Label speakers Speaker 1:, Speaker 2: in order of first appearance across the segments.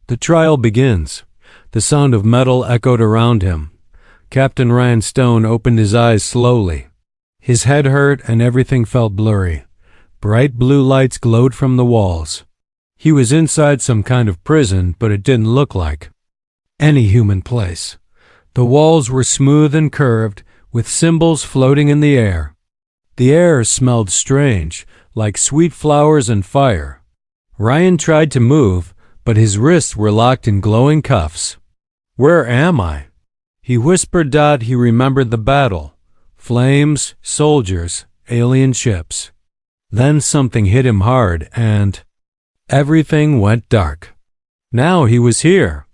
Speaker 1: The trial begins. The sound of metal echoed around him. Captain Ryan Stone opened his eyes slowly. His head hurt and everything felt blurry. Bright blue lights glowed from the walls. He was inside some kind of prison, but it didn't look like any human place. The walls were smooth and curved, with symbols floating in the air. The air smelled strange, like sweet flowers and fire. Ryan tried to move, but his wrists were locked in glowing cuffs. "Where am I?" He whispered. He remembered the battle. Flames, soldiers, alien ships. Then something hit him hard, and everything went dark. Now he was here.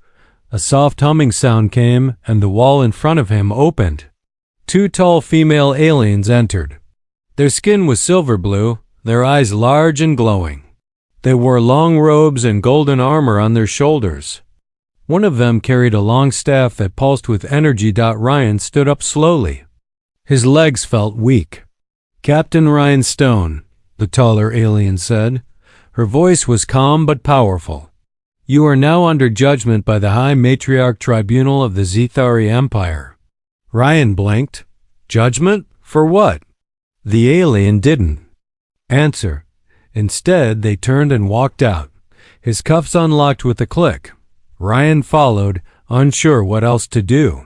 Speaker 1: A soft humming sound came, and the wall in front of him opened. 2 tall female aliens entered. Their skin was silver blue, their eyes large and glowing. They wore long robes and golden armor on their shoulders. One of them carried a long staff that pulsed with energy. Ryan stood up slowly. His legs felt weak. "Captain Ryan Stone," the taller alien said. Her voice was calm but powerful. "You are now under judgment by the High Matriarch Tribunal of the Zethari Empire." Ryan blinked. "Judgment? For what?" The alien didn't answer. Instead, they turned and walked out. His cuffs unlocked with a click. Ryan followed, unsure what else to do.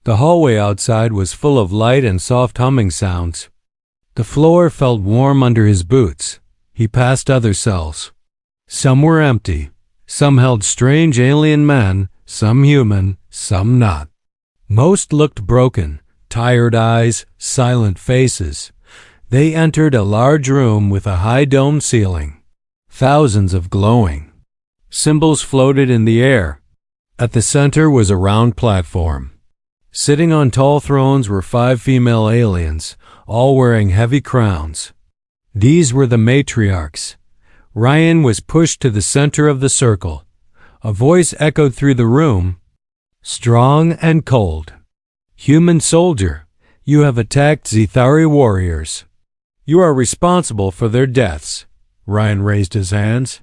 Speaker 1: The hallway outside was full of light and soft humming sounds. The floor felt warm under his boots. He passed other cells. Some were empty. Some held strange alien men, some human, some not. Most looked broken, tired eyes, silent faces. They entered a large room with a high dome ceiling. Thousands of glowing symbols floated in the air. At the center was a round platform. Sitting on tall thrones were 5 female aliens, all wearing heavy crowns. These were the matriarchs. Ryan was pushed to the center of the circle. A voice echoed through the room, strong and cold. "Human soldier, you have attacked Zethari warriors. You are responsible for their deaths." Ryan raised his hands.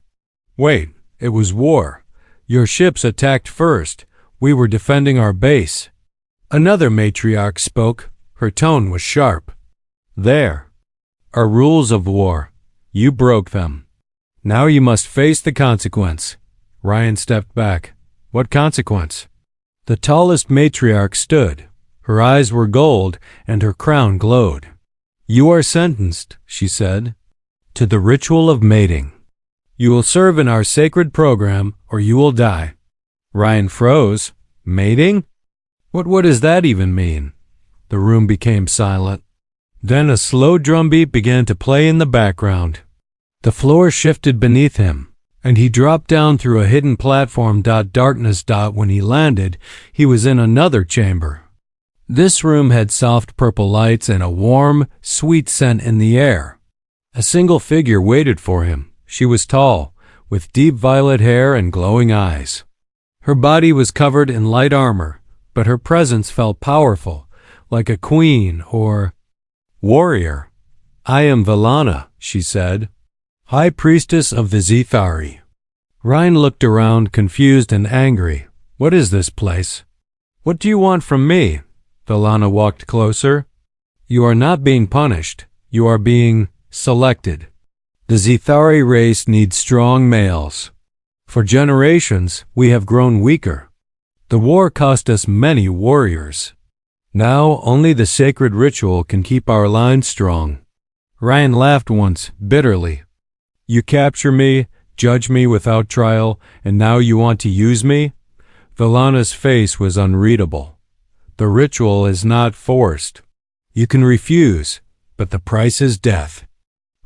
Speaker 1: "Wait, it was war. Your ships attacked first. We were defending our base." Another matriarch spoke. Her tone was sharp. "There are rules of war. You broke them. Now you must face the consequence." Ryan stepped back. "What consequence?" The tallest matriarch stood. Her eyes were gold, and her crown glowed. "You are sentenced," she said, "to the ritual of mating. You will serve in our sacred program, or you will die." Ryan froze. "Mating? What does that even mean?" The room became silent. Then a slow drumbeat began to play in the background. The floor shifted beneath him, and he dropped down through a hidden platform. Darkness. When he landed, he was in another chamber. This room had soft purple lights and a warm, sweet scent in the air. A single figure waited for him. She was tall, with deep violet hair and glowing eyes. Her body was covered in light armor, but her presence felt powerful, like a queen or warrior. "I am Valana," she said, "High Priestess of the Zethari." Ryan looked around, confused and angry. "What is this place? What do you want from me?" Valana walked closer. "You are not being punished. You are being selected. The Zethari race needs strong males. For generations, we have grown weaker. The war cost us many warriors. Now only the sacred ritual can keep our line strong." Ryan laughed once, bitterly. "You capture me, judge me without trial, and now you want to use me?" Valana's face was unreadable. "The ritual is not forced. You can refuse, but the price is death."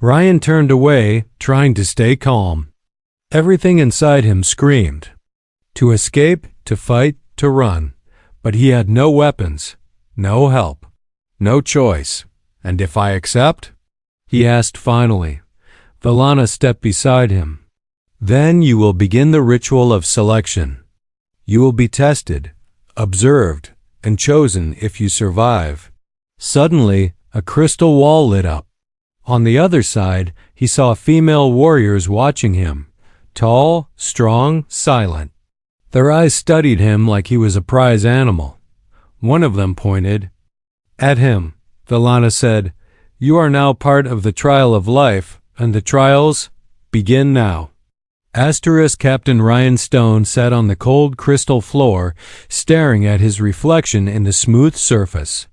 Speaker 1: Ryan turned away, trying to stay calm. Everything inside him screamed. To escape, to fight, to run. But he had no weapons, no help, no choice. "And if I accept?" he asked finally. Valana stepped beside him. "Then you will begin the ritual of selection. You will be tested, observed, and chosen if you survive." Suddenly, a crystal wall lit up. On the other side, he saw female warriors watching him, tall, strong, silent. Their eyes studied him like he was a prize animal. One of them pointed at him. Villana said, "You are now part of the trial of life, and the trials begin now." Captain Ryan Stone sat on the cold crystal floor, staring at his reflection in the smooth surface.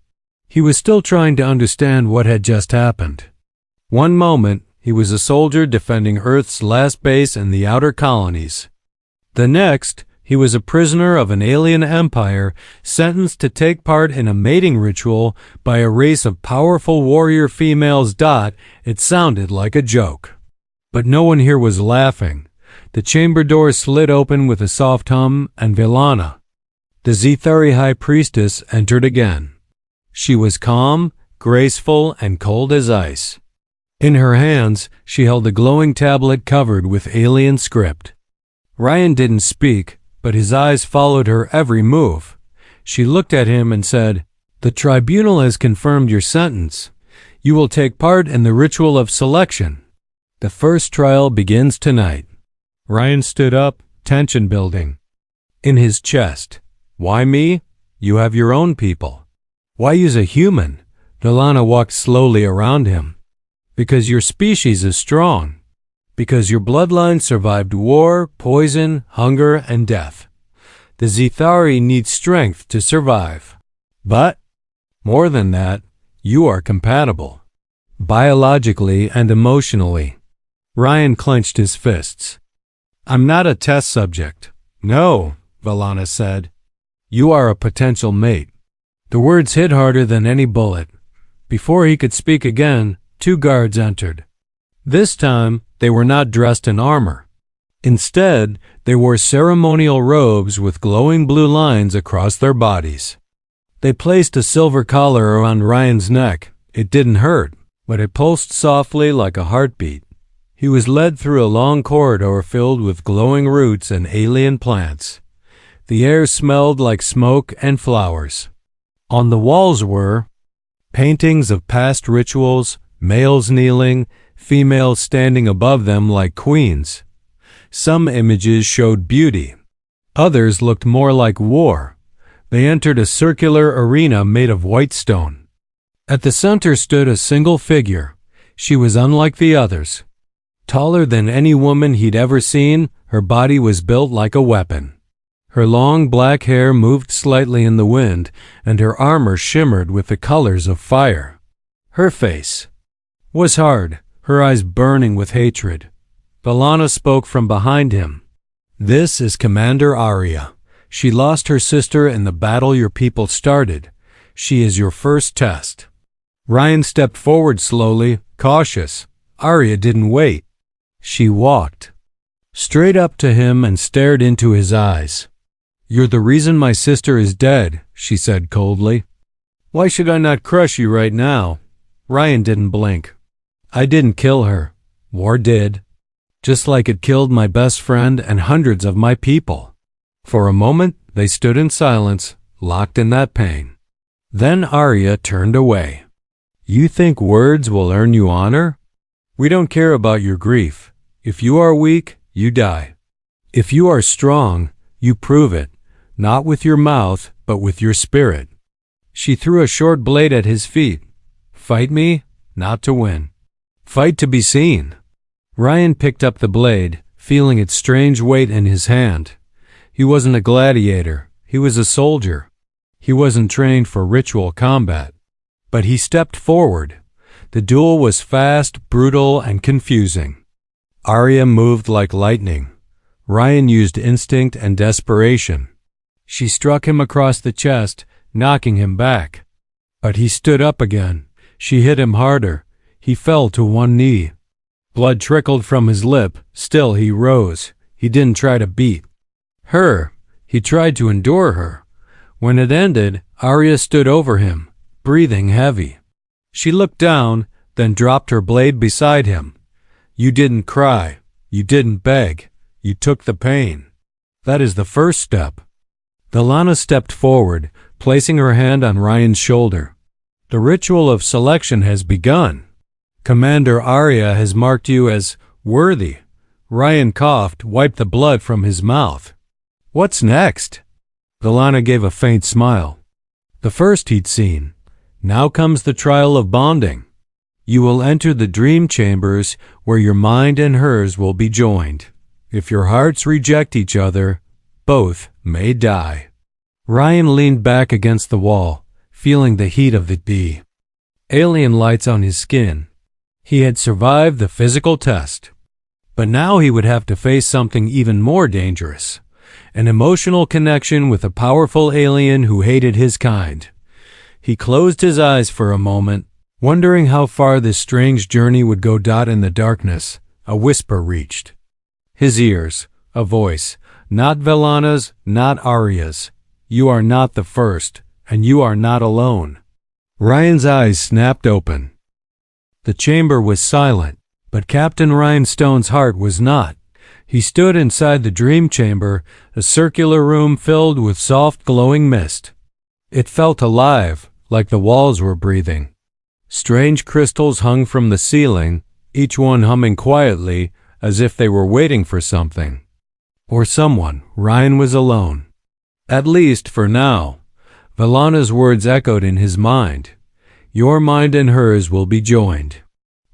Speaker 1: He was still trying to understand what had just happened. One moment, he was a soldier defending Earth's last base in the outer colonies. The next, he was a prisoner of an alien empire, sentenced to take part in a mating ritual by a race of powerful warrior females. It sounded like a joke. But no one here was laughing. The chamber door slid open with a soft hum, and Villana, the Zethari high priestess, entered again. She was calm, graceful, and cold as ice. In her hands, she held a glowing tablet covered with alien script. Ryan didn't speak, but his eyes followed her every move. She looked at him and said, "The tribunal has confirmed your sentence. You will take part in the ritual of selection. The first trial begins tonight." Ryan stood up, tension building in his chest. "Why me? You have your own people. Why use a human?" Villana walked slowly around him. "Because your species is strong. Because your bloodline survived war, poison, hunger, and death. The Zethari need strength to survive. But, more than that, you are compatible. Biologically and emotionally." Ryan clenched his fists. "I'm not a test subject." "No," Villana said. "You are a potential mate." The words hit harder than any bullet. Before he could speak again, 2 guards entered. This time, they were not dressed in armor. Instead, they wore ceremonial robes with glowing blue lines across their bodies. They placed a silver collar around Ryan's neck. It didn't hurt, but it pulsed softly like a heartbeat. He was led through a long corridor filled with glowing roots and alien plants. The air smelled like smoke and flowers. On the walls were paintings of past rituals, males kneeling, females standing above them like queens. Some images showed beauty. Others looked more like war. They entered a circular arena made of white stone. At the center stood a single figure. She was unlike the others. Taller than any woman he'd ever seen, her body was built like a weapon. Her long black hair moved slightly in the wind, and her armor shimmered with the colors of fire. Her face was hard, her eyes burning with hatred. Villana spoke from behind him. "This is Commander Arya. She lost her sister in the battle your people started. She is your first test." Ryan stepped forward slowly, cautious. Arya didn't wait. She walked straight up to him and stared into his eyes. "You're the reason my sister is dead," she said coldly. "Why should I not crush you right now?" Ryan didn't blink. "I didn't kill her. War did. Just like it killed my best friend and hundreds of my people." For a moment, they stood in silence, locked in that pain. Then Arya turned away. "You think words will earn you honor? We don't care about your grief. If you are weak, you die. If you are strong, you prove it, not with your mouth, but with your spirit." She threw a short blade at his feet. "Fight me, not to win. Fight to be seen." Ryan picked up the blade, feeling its strange weight in his hand. He wasn't a gladiator. He was a soldier. He wasn't trained for ritual combat. But he stepped forward. The duel was fast, brutal, and confusing. Arya moved like lightning. Ryan used instinct and desperation. She struck him across the chest, knocking him back. But he stood up again. She hit him harder. He fell to one knee. Blood trickled from his lip. Still he rose. He didn't try to beat her. He tried to endure her. When it ended, Arya stood over him, breathing heavy. She looked down, then dropped her blade beside him. "You didn't cry. You didn't beg. You took the pain. That is the first step." Villana stepped forward, placing her hand on Ryan's shoulder. "The ritual of selection has begun. Commander Arya has marked you as worthy." Ryan coughed, wiped the blood from his mouth. What's next? Valana gave a faint smile. The first he'd seen. Now comes the trial of bonding. You will enter the dream chambers where your mind and hers will be joined. If your hearts reject each other, both may die. Ryan leaned back against the wall, feeling the heat of the alien lights on his skin. He had survived the physical test. But now he would have to face something even more dangerous. An emotional connection with a powerful alien who hated his kind. He closed his eyes for a moment, wondering how far this strange journey would go. In the darkness, a whisper reached his ears, a voice, not Valana's, not Arya's. You are not the first, and you are not alone. Ryan's eyes snapped open. The chamber was silent, but Captain Ryan Stone's heart was not. He stood inside the dream chamber, a circular room filled with soft glowing mist. It felt alive, like the walls were breathing. Strange crystals hung from the ceiling, each one humming quietly as if they were waiting for something. Or someone. Ryan was alone. At least for now. Valana's words echoed in his mind. Your mind and hers will be joined.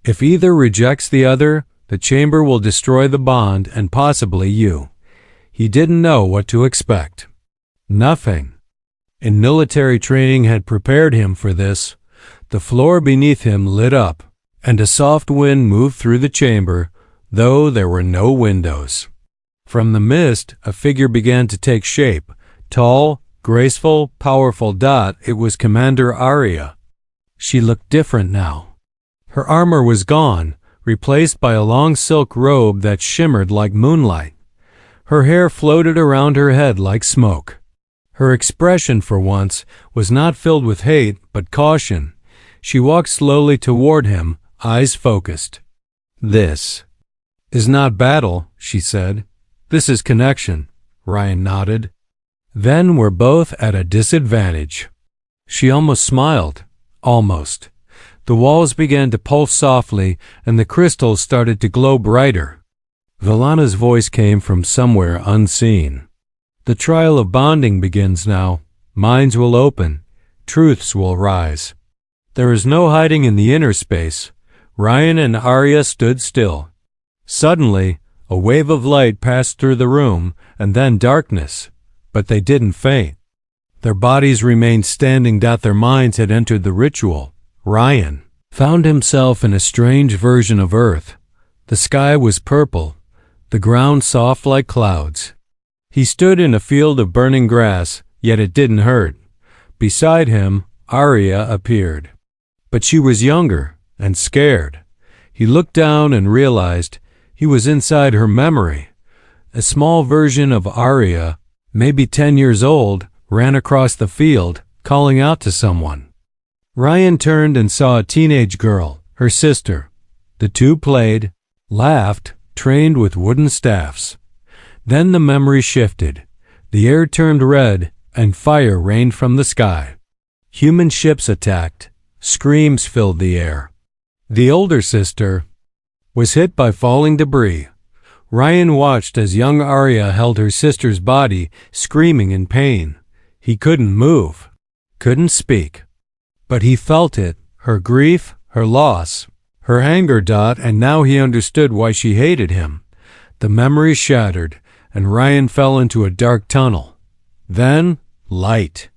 Speaker 1: If either rejects the other, the chamber will destroy the bond and possibly you. He didn't know what to expect. Nothing in military training had prepared him for this. The floor beneath him lit up, and a soft wind moved through the chamber, though there were no windows. From the mist, a figure began to take shape. Tall, graceful, powerful. It was Commander Arya. She looked different now. Her armor was gone, replaced by a long silk robe that shimmered like moonlight. Her hair floated around her head like smoke. Her expression, for once, was not filled with hate, but caution. She walked slowly toward him, eyes focused. This is not battle, she said. This is connection. Ryan nodded. Then we're both at a disadvantage. She almost smiled. Almost. The walls began to pulse softly, and the crystals started to glow brighter. Valana's voice came from somewhere unseen. The trial of bonding begins now. Minds will open. Truths will rise. There is no hiding in the inner space. Ryan and Arya stood still. Suddenly, a wave of light passed through the room, and then darkness. But they didn't faint. Their bodies remained standing. Their minds had entered the ritual. Ryan found himself in a strange version of Earth. The sky was purple, the ground soft like clouds. He stood in a field of burning grass, yet it didn't hurt. Beside him, Arya appeared. But she was younger and scared. He looked down and realized he was inside her memory. A small version of Arya, maybe 10 years old, ran across the field, calling out to someone. Ryan turned and saw a teenage girl, her sister. The two played, laughed, trained with wooden staffs. Then the memory shifted. The air turned red, and fire rained from the sky. Human ships attacked. Screams filled the air. The older sister was hit by falling debris. Ryan watched as young Arya held her sister's body, screaming in pain. He couldn't move, couldn't speak. But he felt it, her grief, her loss, her anger. And now he understood why she hated him. The memory shattered, and Ryan fell into a dark tunnel. Then, light.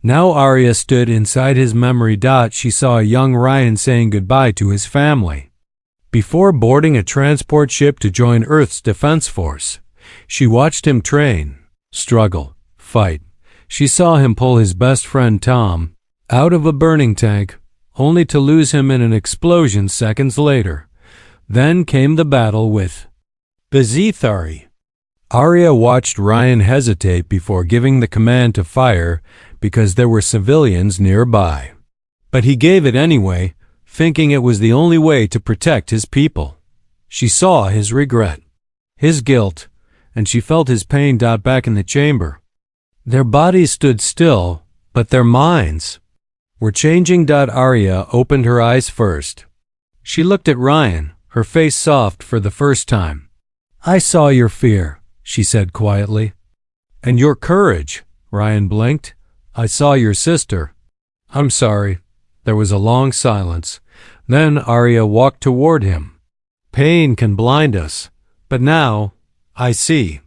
Speaker 1: Now Arya stood inside his memory. She saw a young Ryan saying goodbye to his family. Before boarding a transport ship to join Earth's Defense Force, she watched him train, struggle, fight. She saw him pull his best friend Tom out of a burning tank, only to lose him in an explosion seconds later. Then came the battle with Bezithari. Arya watched Ryan hesitate before giving the command to fire because there were civilians nearby. But he gave it anyway, thinking it was the only way to protect his people. She saw his regret, his guilt, and she felt his pain. Back in the chamber, their bodies stood still, but their minds were changing. Arya opened her eyes first. She looked at Ryan, her face soft for the first time. I saw your fear, she said quietly. And your courage, Ryan blinked. I saw your sister. I'm sorry. There was a long silence. Then Arya walked toward him. Pain can blind us, but now I see.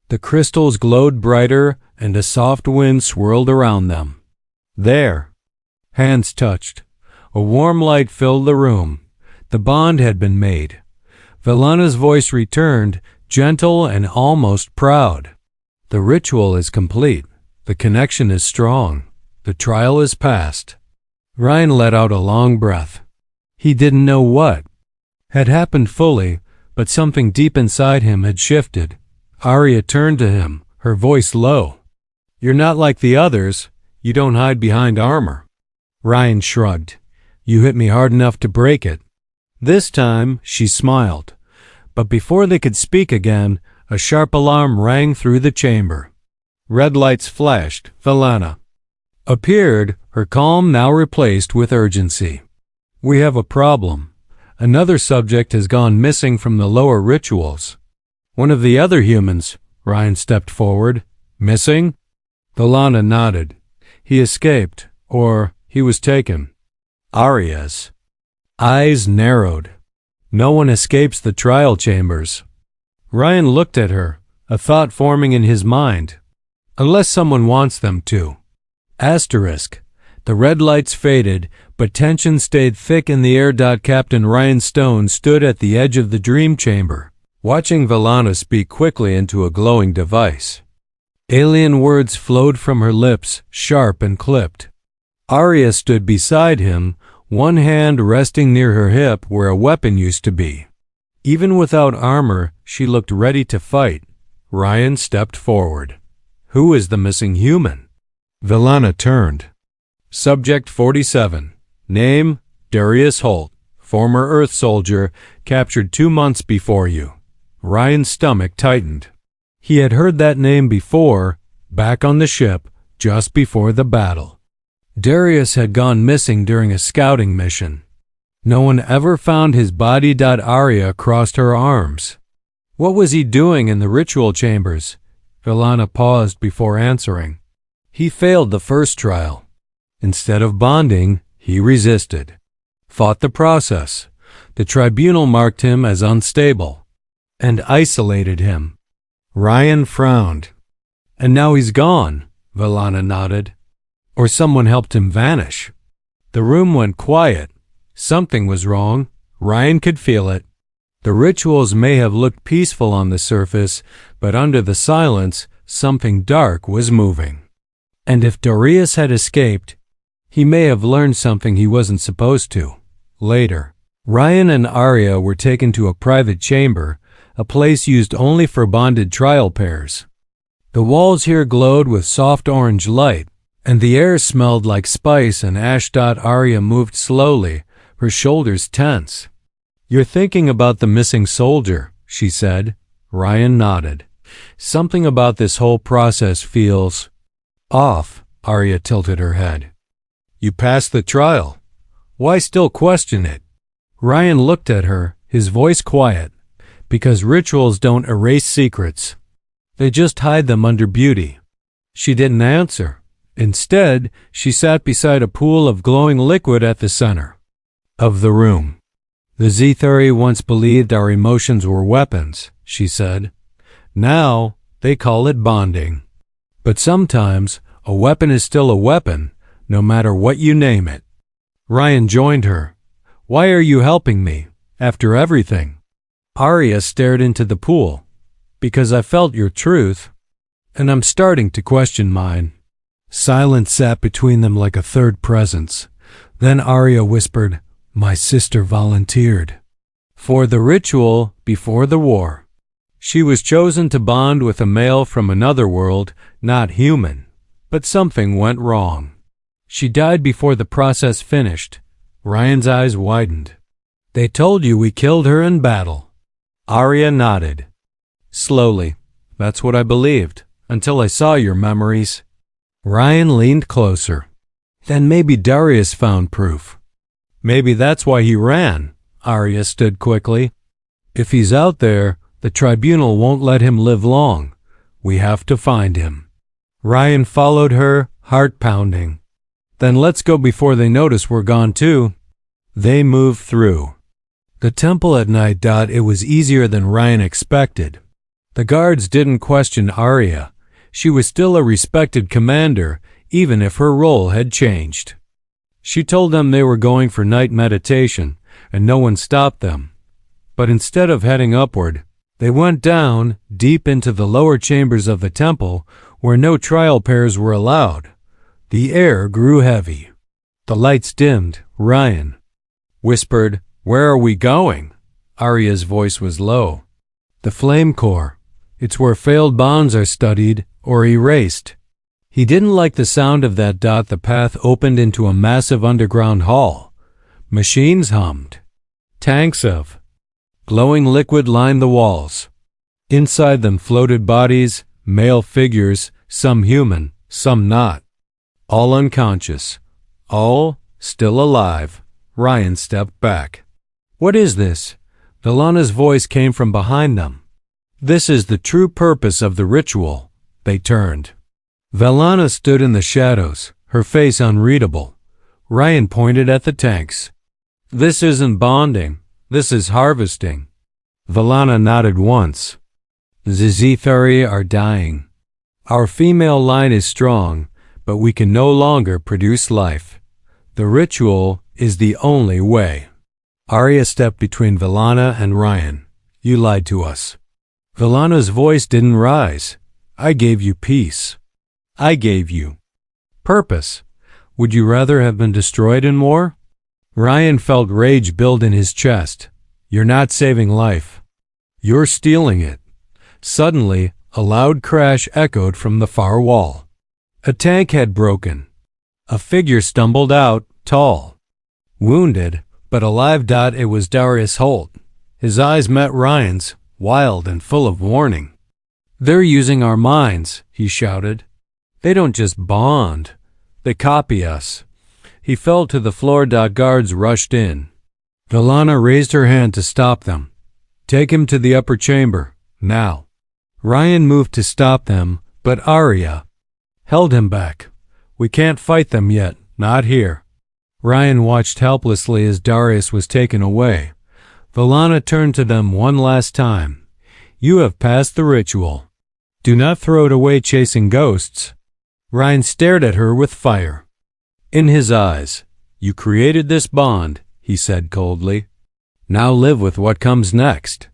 Speaker 1: The crystals glowed brighter and a soft wind swirled around them. There. Hands touched. A warm light filled the room. The bond had been made. Velana's voice returned, gentle and almost proud. The ritual is complete. The connection is strong. The trial is past. Ryan let out a long breath. He didn't know what had happened fully, but something deep inside him had shifted. Arya turned to him, her voice low. You're not like the others. You don't hide behind armor. Ryan shrugged. You hit me hard enough to break it. This time, she smiled. But before they could speak again, a sharp alarm rang through the chamber. Red lights flashed. Velana appeared, her calm now replaced with urgency. We have a problem. Another subject has gone missing from the lower rituals. One of the other humans, Ryan stepped forward. Missing? Velana nodded. He escaped, or he was taken. Arya's eyes narrowed. No one escapes the trial chambers. Ryan looked at her, a thought forming in his mind. Unless someone wants them to. Asterisk. The red lights faded, but tension stayed thick in the air. Captain Ryan Stone stood at the edge of the dream chamber, watching Velana speak quickly into a glowing device. Alien words flowed from her lips, sharp and clipped. Arya stood beside him, one hand resting near her hip where a weapon used to be. Even without armor, she looked ready to fight. Ryan stepped forward. Who is the missing human? Velana turned. Subject 47. Name, Darius Holt. Former Earth soldier, captured 2 months before you. Ryan's stomach tightened. He had heard that name before, back on the ship, just before the battle. Darius had gone missing during a scouting mission. No one ever found his body. Arya crossed her arms. What was he doing in the ritual chambers? Velana paused before answering. He failed the first trial. Instead of bonding, he resisted. Fought the process. The tribunal marked him as unstable and isolated him. Ryan frowned. And now he's gone, Velana nodded. Or someone helped him vanish. The room went quiet. Something was wrong. Ryan could feel it. The rituals may have looked peaceful on the surface, but under the silence, something dark was moving. And if Darius had escaped, he may have learned something he wasn't supposed to. Later, Ryan and Arya were taken to a private chamber, a place used only for bonded trial pairs. The walls here glowed with soft orange light, and the air smelled like spice and ash. Arya moved slowly, her shoulders tense. You're thinking about the missing soldier, she said. Ryan nodded. Something about this whole process feels off. Arya tilted her head. You passed the trial. Why still question it? Ryan looked at her, his voice quiet. Because rituals don't erase secrets. They just hide them under beauty. She didn't answer. Instead, she sat beside a pool of glowing liquid at the center of the room. The Z-Theory once believed our emotions were weapons, she said. Now, they call it bonding. But sometimes, a weapon is still a weapon, no matter what you name it. Ryan joined her. Why are you helping me, after everything? Arya stared into the pool. Because I felt your truth, and I'm starting to question mine. Silence sat between them like a third presence. Then Arya whispered, My sister volunteered. For the ritual before the war. She was chosen to bond with a male from another world, not human. But something went wrong. She died before the process finished. Ryan's eyes widened. They told you we killed her in battle. Arya nodded. Slowly. That's what I believed, until I saw your memories. Ryan leaned closer. Then maybe Darius found proof. Maybe that's why he ran. Arya stood quickly. If he's out there, the tribunal won't let him live long. We have to find him." Ryan followed her, heart pounding. "Then let's go before they notice we're gone too." They moved through the temple at night. It was easier than Ryan expected. The guards didn't question Arya. She was still a respected commander, even if her role had changed. She told them they were going for night meditation, and no one stopped them. But instead of heading upward, they went down, deep into the lower chambers of the temple, where no trial pairs were allowed. The air grew heavy. The lights dimmed. Ryan whispered, "Where are we going?" Arya's voice was low. "The Flame Core. It's where failed bonds are studied or erased." He didn't like the sound of that. The path opened into a massive underground hall. Machines hummed. Tanks of glowing liquid lined the walls. Inside them floated bodies, male figures, some human, some not. All unconscious. All still alive. Ryan stepped back. "What is this?" Velana's voice came from behind them. "This is the true purpose of the ritual." They turned. Velana stood in the shadows, her face unreadable. Ryan pointed at the tanks. "This isn't bonding. This is harvesting." Velana nodded once. "The Zithari are dying. Our female line is strong, but we can no longer produce life. The ritual is the only way." Arya stepped between Velana and Ryan. "You lied to us." Velana's voice didn't rise. "I gave you peace. I gave you purpose. Would you rather have been destroyed in war?" Ryan felt rage build in his chest. "You're not saving life. You're stealing it." Suddenly, a loud crash echoed from the far wall. A tank had broken. A figure stumbled out, tall. Wounded, but alive. It was Darius Holt. His eyes met Ryan's, wild and full of warning. "They're using our minds," he shouted. "They don't just bond. They copy us." He fell to the floor. Guards rushed in. Velana raised her hand to stop them. "Take him to the upper chamber, now." Ryan moved to stop them, but Arya held him back. "We can't fight them yet, not here." Ryan watched helplessly as Darius was taken away. Velana turned to them one last time. "You have passed the ritual. Do not throw it away chasing ghosts." Ryan stared at her with fire in his eyes. "You created this bond," he said coldly. "Now live with what comes next."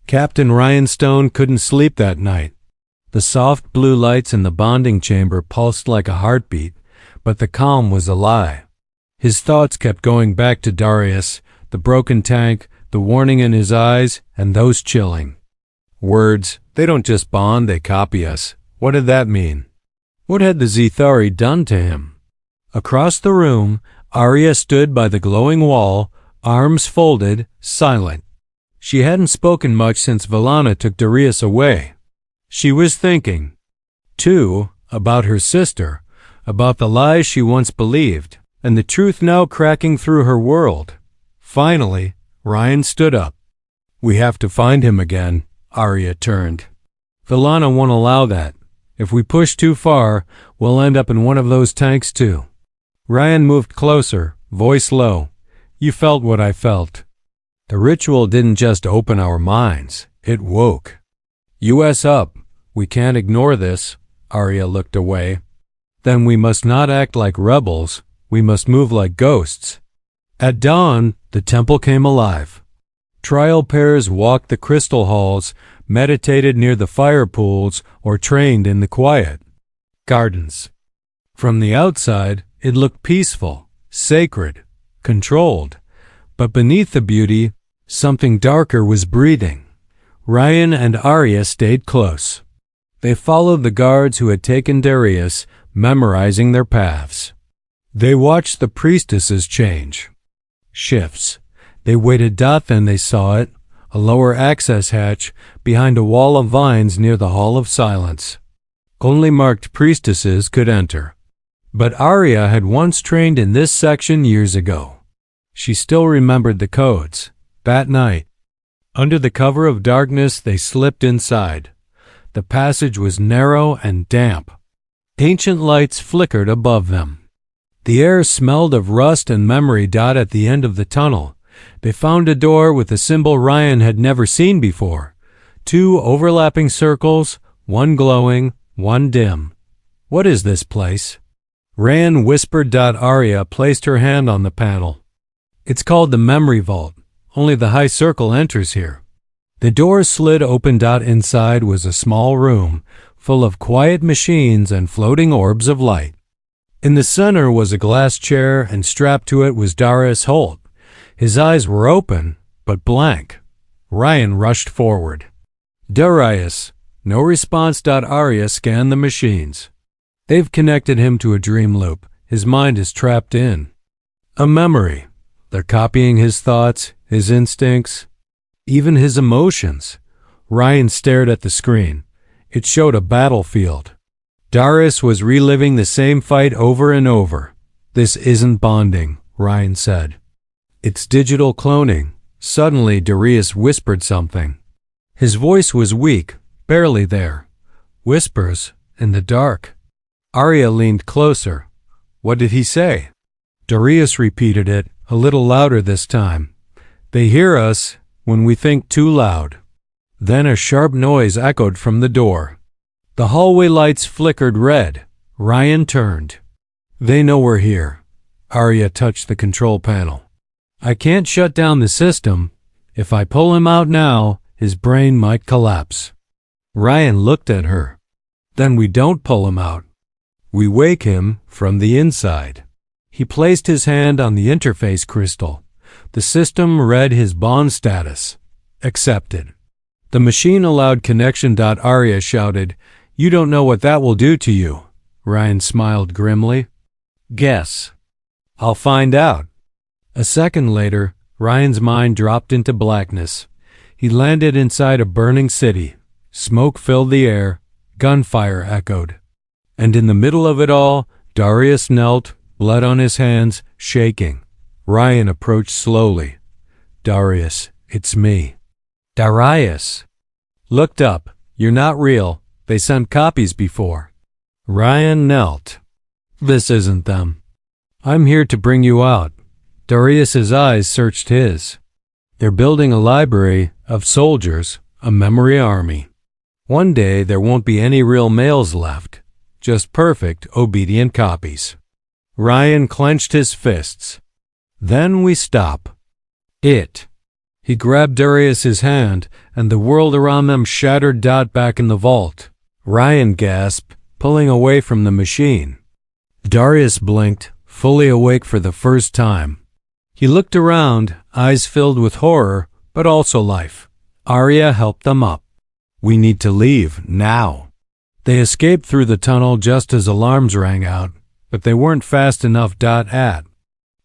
Speaker 1: Captain Ryan Stone couldn't sleep that night. The soft blue lights in the bonding chamber pulsed like a heartbeat, but the calm was a lie. His thoughts kept going back to Darius, the broken tank, the warning in his eyes, and those chilling words. "They don't just bond, they copy us." What did that mean? What had the Zithari done to him? Across the room, Arya stood by the glowing wall, arms folded, silent. She hadn't spoken much since Velana took Darius away. She was thinking, too, about her sister, about the lies she once believed, and the truth now cracking through her world. Finally, Ryan stood up. "We have to find him again." Arya turned. "Velana won't allow that. If we push too far, we'll end up in one of those tanks too." Ryan moved closer, voice low. "You felt what I felt. The ritual didn't just open our minds, it woke. US up. We can't ignore this." Arya looked away. "Then we must not act like rebels. We must move like ghosts." At dawn, the temple came alive. Trial pairs walked the crystal halls, meditated near the fire pools, or trained in the quiet gardens. From the outside, it looked peaceful, sacred, controlled. But beneath the beauty, something darker was breathing. Ryan and Arya stayed close. They followed the guards who had taken Darius, memorizing their paths. They watched the priestesses change. Shifts. They waited. Then they saw it, a lower access hatch behind a wall of vines near the Hall of Silence. Only marked priestesses could enter. But Arya had once trained in this section years ago. She still remembered the codes. That night, under the cover of darkness, they slipped inside. The passage was narrow and damp. Ancient lights flickered above them. The air smelled of rust and memory. At the end of the tunnel, they found a door with a symbol Ryan had never seen before. 2 overlapping circles, one glowing, one dim. What is this place? Ryan whispered. Arya placed her hand on the panel. It's called the Memory Vault. Only the high circle enters here. The door slid open. Inside was a small room, full of quiet machines and floating orbs of light. In the center was a glass chair, and strapped to it was Darius Holt. His eyes were open, but blank. Ryan rushed forward. Darius. No response. Arya scanned the machines. They've connected him to a dream loop. His mind is trapped in a memory. They're copying his thoughts, his instincts, even his emotions. Ryan stared at the screen. It showed a battlefield. Darius was reliving the same fight over and over. This isn't bonding, Ryan said. It's digital cloning. Suddenly Darius whispered something. His voice was weak, barely there. Whispers in the dark. Arya leaned closer. What did he say? Darius repeated it, a little louder this time. They hear us when we think too loud. Then a sharp noise echoed from the door. The hallway lights flickered red. Ryan turned. They know we're here. Arya touched the control panel. I can't shut down the system. If I pull him out now, his brain might collapse. Ryan looked at her. Then we don't pull him out. We wake him from the inside. He placed his hand on the interface crystal. The system read his bond status. Accepted. The machine allowed connection. Arya shouted, You don't know what that will do to you. Ryan smiled grimly. Guess. I'll find out. A second later, Ryan's mind dropped into blackness. He landed inside a burning city. Smoke filled the air. Gunfire echoed. And in the middle of it all, Darius knelt, blood on his hands, shaking. Ryan approached slowly. Darius, it's me. Darius. Looked up. You're not real. They sent copies before. Ryan knelt. This isn't them. I'm here to bring you out. Darius's eyes searched his. They're building a library of soldiers, a memory army. One day there won't be any real males left. Just perfect, obedient copies. Ryan clenched his fists. Then we stop. It. He grabbed Darius's hand, and the world around them shattered. Back in the vault. Ryan gasped, pulling away from the machine. Darius blinked, fully awake for the first time. He looked around, eyes filled with horror, but also life. Arya helped them up. We need to leave, now. They escaped through the tunnel just as alarms rang out, but they weren't fast enough. At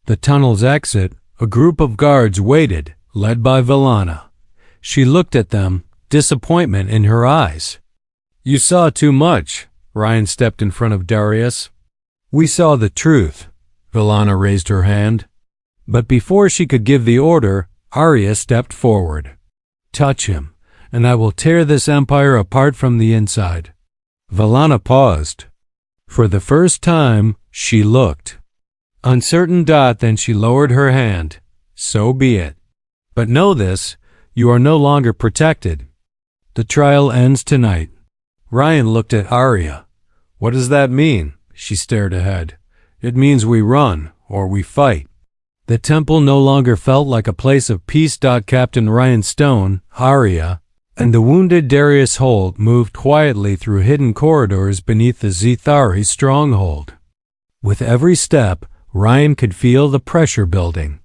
Speaker 1: the tunnel's exit, a group of guards waited, led by Valana. She looked at them, disappointment in her eyes. You saw too much. Ryan stepped in front of Darius. We saw the truth. Valana raised her hand. But before she could give the order, Arya stepped forward. Touch him, and I will tear this empire apart from the inside. Valana paused. For the first time, she looked. Uncertain. Then she lowered her hand. So be it. But know this, you are no longer protected. The trial ends tonight. Ryan looked at Arya. What does that mean? She stared ahead. It means we run, or we fight. The temple no longer felt like a place of peace. Captain Ryan Stone, Arya, and the wounded Darius Holt moved quietly through hidden corridors beneath the Zithari stronghold. With every step, Ryan could feel the pressure building.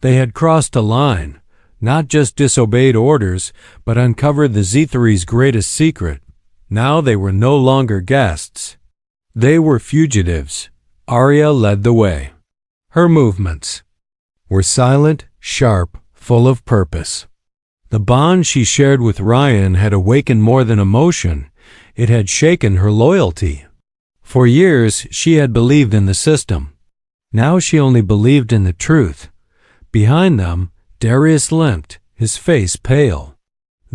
Speaker 1: They had crossed a line, not just disobeyed orders, but uncovered the Zithari's greatest secret. Now they were no longer guests. They were fugitives. Arya led the way. Her movements were silent, sharp, full of purpose. The bond she shared with Ryan had awakened more than emotion. It had shaken her loyalty. For years, she had believed in the system. Now she only believed in the truth. Behind them, Darius limped, his face pale.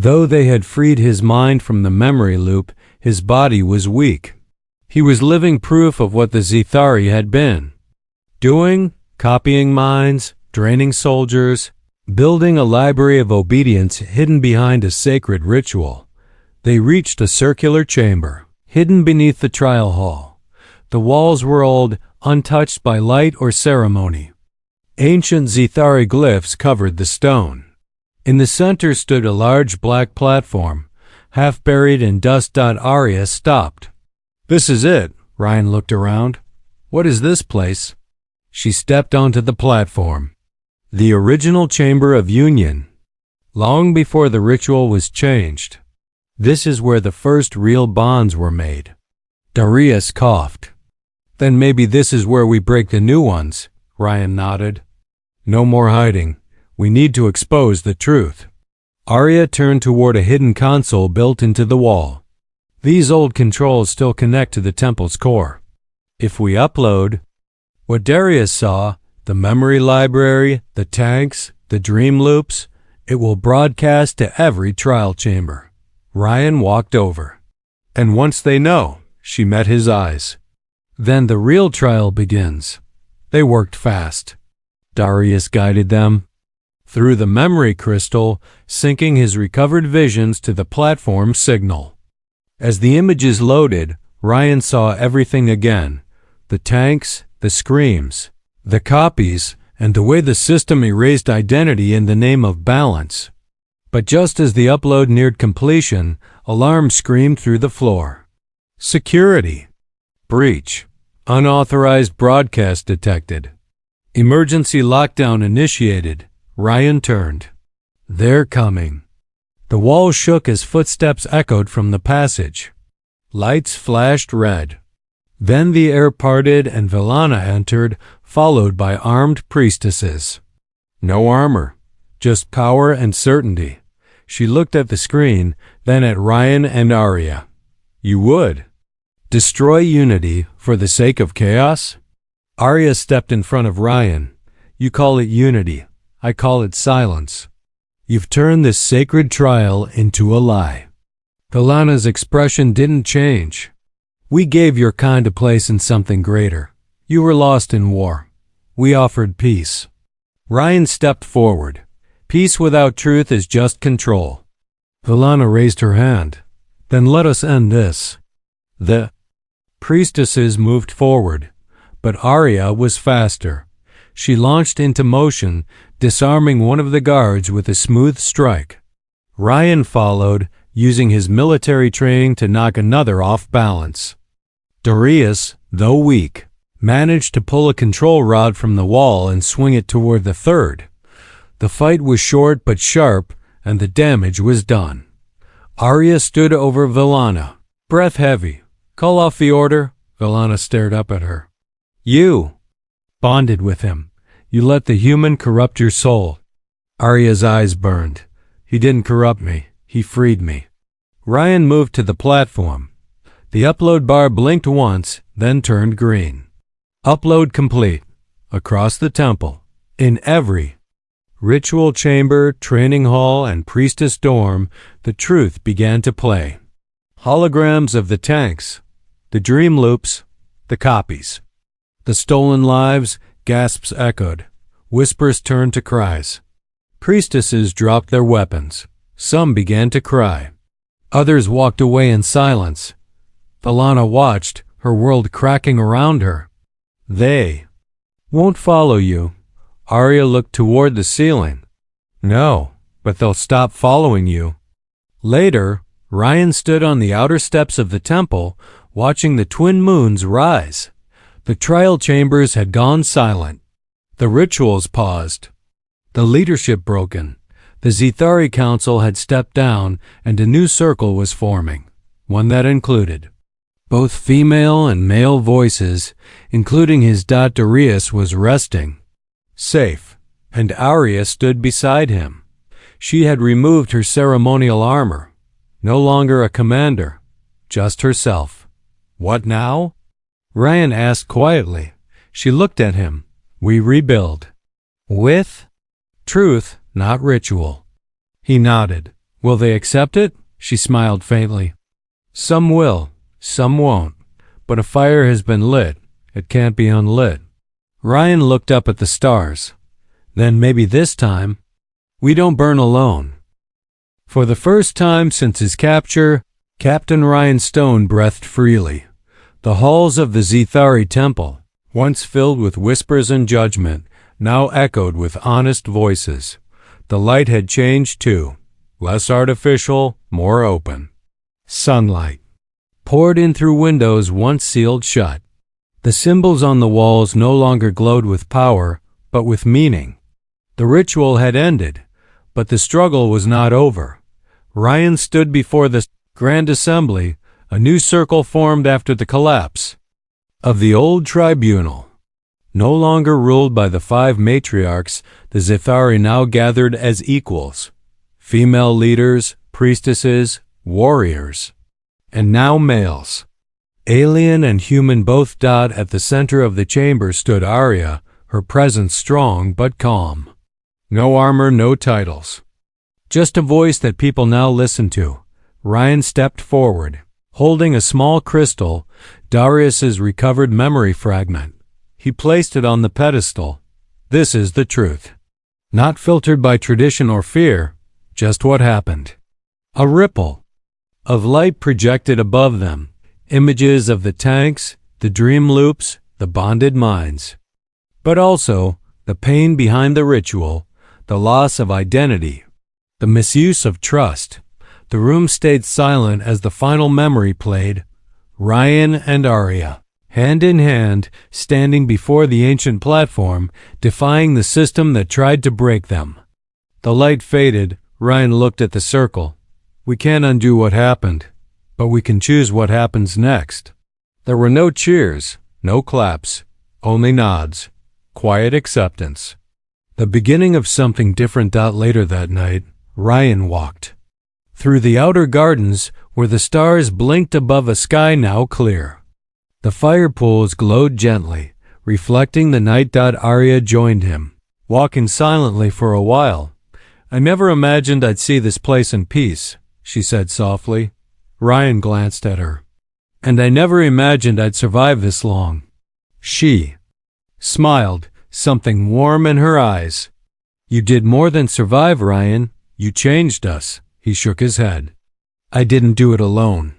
Speaker 1: Though they had freed his mind from the memory loop, his body was weak. He was living proof of what the Zithari had been doing, copying minds, draining soldiers, building a library of obedience hidden behind a sacred ritual. They reached a circular chamber, hidden beneath the trial hall. The walls were old, untouched by light or ceremony. Ancient Zithari glyphs covered the stone. In the center stood a large black platform, half buried in dust. Arya stopped. "This is it." Ryan looked around. "What is this place?" She stepped onto the platform. The original Chamber of Union, long before the ritual was changed. This is where the first real bonds were made. Darius coughed. "Then maybe this is where we break the new ones," Ryan nodded. "No more hiding. We need to expose the truth." Arya turned toward a hidden console built into the wall. "These old controls still connect to the temple's core. If we upload what Darius saw, the memory library, the tanks, the dream loops, it will broadcast to every trial chamber." Ryan walked over. "And once they know," she met his eyes, "then the real trial begins." They worked fast. Darius guided them through the memory crystal, syncing his recovered visions to the platform signal. As the images loaded, Ryan saw everything again: the tanks, the screams, the copies, and the way the system erased identity in the name of balance. But just as the upload neared completion, alarms screamed through the floor. "Security! Breach! Unauthorized broadcast detected! Emergency lockdown initiated!" Ryan turned. "They're coming." The wall shook as footsteps echoed from the passage. Lights flashed red. Then the air parted and Villana entered, followed by armed priestesses. No armor, just power and certainty. She looked at the screen, then at Ryan and Arya. "You would destroy unity for the sake of chaos?" Arya stepped in front of Ryan. "You call it unity. I call it silence. You've turned this sacred trial into a lie." Villana's expression didn't change. "We gave your kind a place in something greater. You were lost in war. We offered peace." Ryan stepped forward. "Peace without truth is just control." Villana raised her hand. "Then let us end this." The priestesses moved forward, but Arya was faster. She launched into motion, disarming one of the guards with a smooth strike. Ryan followed, using his military training to knock another off balance. Darius, though weak, managed to pull a control rod from the wall and swing it toward the third. The fight was short but sharp, and the damage was done. Arya stood over Villana, breath heavy. "Call off the order." Villana stared up at her. "You bonded with him. You let the human corrupt your soul." Arya's eyes burned. "He didn't corrupt me. He freed me." Ryan moved to the platform. The upload bar blinked once, then turned green. "Upload complete." Across the temple, in every ritual chamber, training hall, and priestess dorm, the truth began to play. Holograms of the tanks, the dream loops, the copies. The stolen lives, gasps echoed. Whispers turned to cries. Priestesses dropped their weapons. Some began to cry. Others walked away in silence. Villana watched, her world cracking around her. "They won't follow you." Arya looked toward the ceiling. "No, but they'll stop following you." Later, Ryan stood on the outer steps of the temple, watching the twin moons rise. The trial chambers had gone silent. The rituals paused. The leadership broken. The Zithari Council had stepped down, and a new circle was forming, one that included both female and male voices, including his Darius was resting, safe, and Arya stood beside him. She had removed her ceremonial armor, no longer a commander, just herself. "What now?" Ryan asked quietly. She looked at him. "We rebuild. With truth, not ritual." He nodded. Will they accept it? She smiled faintly. Some will, some won't. But a fire has been lit. It can't be unlit. Ryan looked up at the stars. Then maybe this time, we don't burn alone. For the first time since his capture, Captain Ryan Stone breathed freely. The halls of the Zithari temple, once filled with whispers and judgment, now echoed with honest voices. The light had changed too. Less artificial, more open. Sunlight poured in through windows once sealed shut. The symbols on the walls no longer glowed with power, but with meaning. The ritual had ended, but the struggle was not over. Ryan stood before the Grand Assembly, a new circle formed after the collapse of the old tribunal. No longer ruled by the 5 matriarchs, the Zithari now gathered as equals. Female leaders, priestesses, warriors, and now males. Alien and human both. At the center of the chamber stood Arya, her presence strong but calm. No armor, no titles. Just a voice that people now listened to. Ryan stepped forward, holding a small crystal, Darius's recovered memory fragment. He placed it on the pedestal. This is the truth. Not filtered by tradition or fear, just what happened. A ripple of light projected above them, images of the tanks, the dream loops, the bonded minds. But also, the pain behind the ritual, the loss of identity, the misuse of trust. The room stayed silent as the final memory played. Ryan and Arya, hand in hand, standing before the ancient platform, defying the system that tried to break them. The light faded. Ryan looked at the circle. We can't undo what happened, but we can choose what happens next. There were no cheers, no claps, only nods, quiet acceptance. The beginning of something different. Later that night, Ryan walked through the outer gardens where the stars blinked above a sky now clear. The fire pools glowed gently, reflecting the night. Arya joined him, walking silently for a while. I never imagined I'd see this place in peace, she said softly. Ryan glanced at her. And I never imagined I'd survive this long. She smiled, something warm in her eyes. You did more than survive, Ryan. You changed us. He shook his head. I didn't do it alone.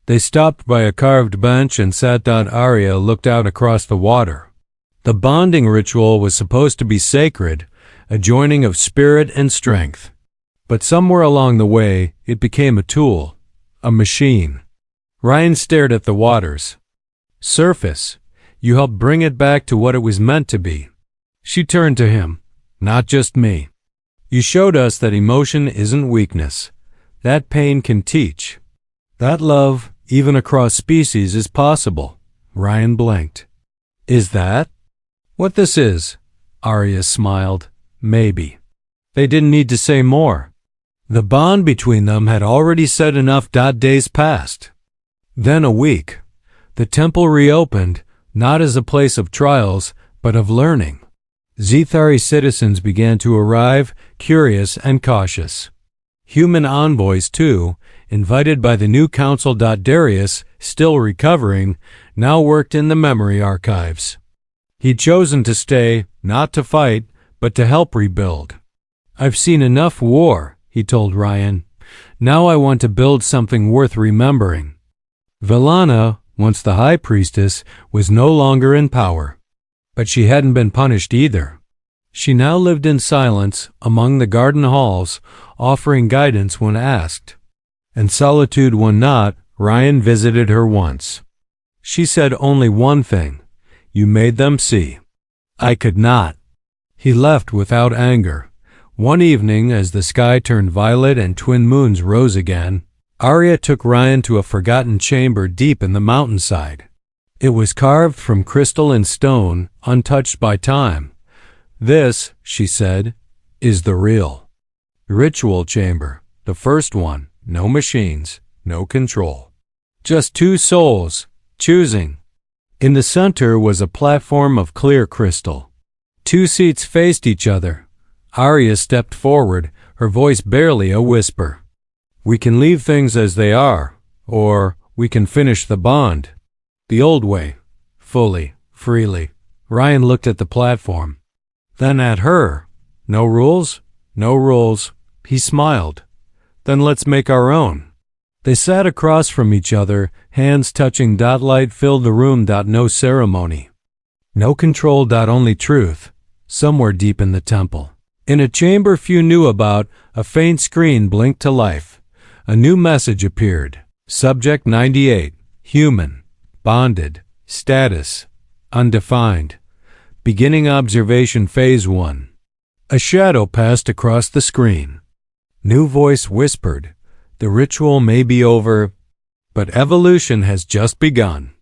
Speaker 1: They stopped by a carved bench and sat down. Arya looked out across the water. The bonding ritual was supposed to be sacred, a joining of spirit and strength. But somewhere along the way, it became a tool, a machine. Ryan stared at the waters. Surface, you helped bring it back to what it was meant to be. She turned to him. Not just me. You showed us that emotion isn't weakness. That pain can teach. That love, even across species, is possible. Ryan blinked. Is that what this is? Arya smiled. Maybe. They didn't need to say more. The bond between them had already said enough. Days passed. Then a week. The temple reopened, not as a place of trials, but of learning. Zithari citizens began to arrive, curious and cautious. Human envoys, too, invited by the new council. Darius, still recovering, now worked in the memory archives. He'd chosen to stay, not to fight, but to help rebuild. I've seen enough war, he told Ryan. Now I want to build something worth remembering. Velana, once the high priestess, was no longer in power. But she hadn't been punished either. She now lived in silence among the garden halls, offering guidance when asked. And solitude when not. Ryan visited her once. She said only one thing. You made them see. I could not. He left without anger. One evening, as the sky turned violet and twin moons rose again, Arya took Ryan to a forgotten chamber deep in the mountainside. It was carved from crystal and stone, untouched by time. This, she said, is the real ritual chamber, the first one. No machines, no control. Just 2 souls, choosing. In the center was a platform of clear crystal. 2 seats faced each other. Arya stepped forward, her voice barely a whisper. We can leave things as they are, or we can finish the bond. The old way, fully, freely. Ryan looked at the platform, then at her. No rules? No rules. He smiled. Then let's make our own. They sat across from each other, hands touching. Light filled the room. No ceremony. No control. Only truth. Somewhere deep in the temple. In a chamber few knew about, a faint screen blinked to life. A new message appeared. Subject 98. Human. Bonded. Status. Undefined. Beginning observation phase 1. A shadow passed across the screen. New voice whispered, "The ritual may be over, but evolution has just begun."